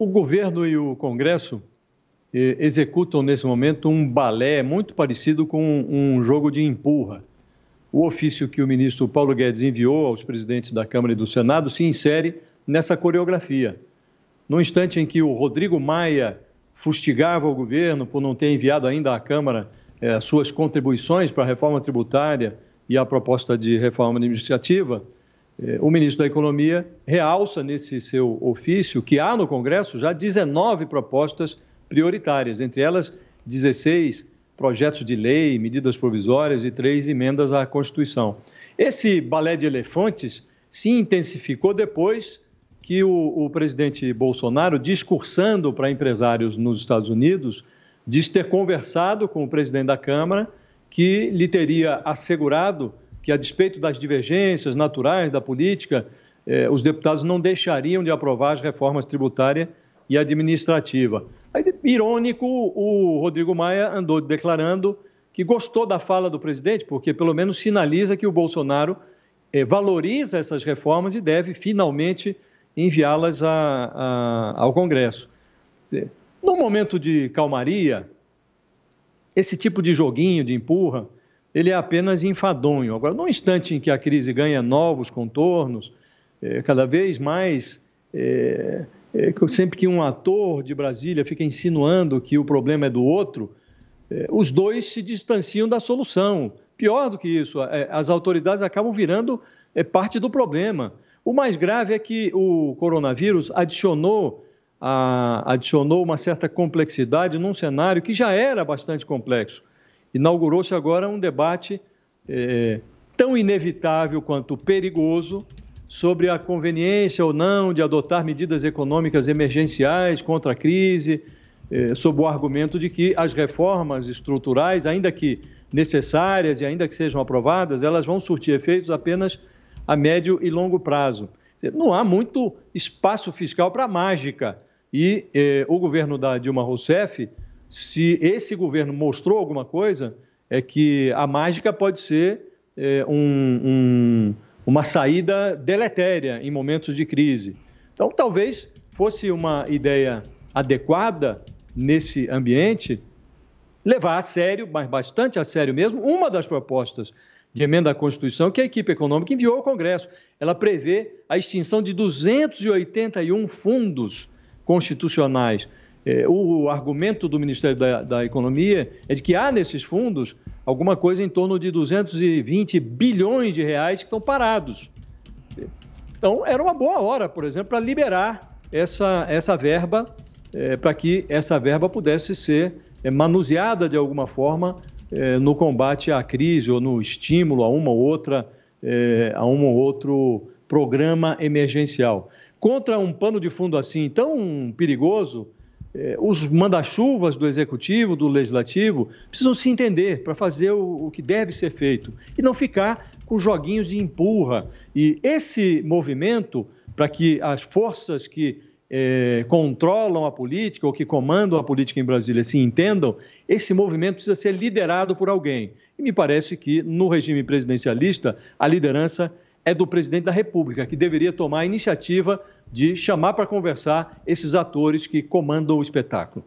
O governo e o Congresso executam nesse momento um balé muito parecido com um jogo de empurra. O ofício que o ministro Paulo Guedes enviou aos presidentes da Câmara e do Senado se insere nessa coreografia. No instante em que o Rodrigo Maia fustigava o governo por não ter enviado ainda à Câmara suas contribuições para a reforma tributária e a proposta de reforma administrativa, o ministro da Economia realça nesse seu ofício que há no Congresso já 19 propostas prioritárias, entre elas 16 projetos de lei, medidas provisórias e 3 emendas à Constituição. Esse balé de elefantes se intensificou depois que o presidente Bolsonaro, discursando para empresários nos Estados Unidos, diz ter conversado com o presidente da Câmara, que lhe teria assegurado que, a despeito das divergências naturais da política, os deputados não deixariam de aprovar as reformas tributária e administrativa. Aí, irônico, o Rodrigo Maia andou declarando que gostou da fala do presidente, porque pelo menos sinaliza que o Bolsonaro valoriza essas reformas e deve finalmente enviá-las ao Congresso. No momento de calmaria, esse tipo de joguinho, de empurra, ele é apenas enfadonho. Agora, no instante em que a crise ganha novos contornos, cada vez mais, sempre que um ator de Brasília fica insinuando que o problema é do outro, os dois se distanciam da solução. Pior do que isso, as autoridades acabam virando parte do problema. O mais grave é que o coronavírus adicionou uma certa complexidade num cenário que já era bastante complexo. Inaugurou-se agora um debate tão inevitável quanto perigoso sobre a conveniência ou não de adotar medidas econômicas emergenciais contra a crise, sob o argumento de que as reformas estruturais, ainda que necessárias e ainda que sejam aprovadas, elas vão surtir efeitos apenas a médio e longo prazo. Não há muito espaço fiscal para mágica. E o governo da Dilma Rousseff, se esse governo mostrou alguma coisa, é que a mágica pode ser uma saída deletéria em momentos de crise. Então, talvez fosse uma ideia adequada nesse ambiente levar a sério, mas bastante a sério mesmo, uma das propostas de emenda à Constituição que a equipe econômica enviou ao Congresso. Ela prevê a extinção de 281 fundos constitucionais. O argumento do Ministério da Economia é de que há nesses fundos alguma coisa em torno de 220 bilhões de reais que estão parados. Então, era uma boa hora, por exemplo, para liberar essa verba, para que essa verba pudesse ser manuseada de alguma forma no combate à crise ou no estímulo a um ou outro programa emergencial. Contra um pano de fundo assim tão perigoso, os manda-chuvas do Executivo, do Legislativo, precisam se entender para fazer o que deve ser feito e não ficar com joguinhos de empurra. E esse movimento, para que as forças que controlam a política ou que comandam a política em Brasília se entendam, esse movimento precisa ser liderado por alguém. E me parece que, no regime presidencialista, a liderança é do presidente da República, que deveria tomar a iniciativa de chamar para conversar esses atores que comandam o espetáculo.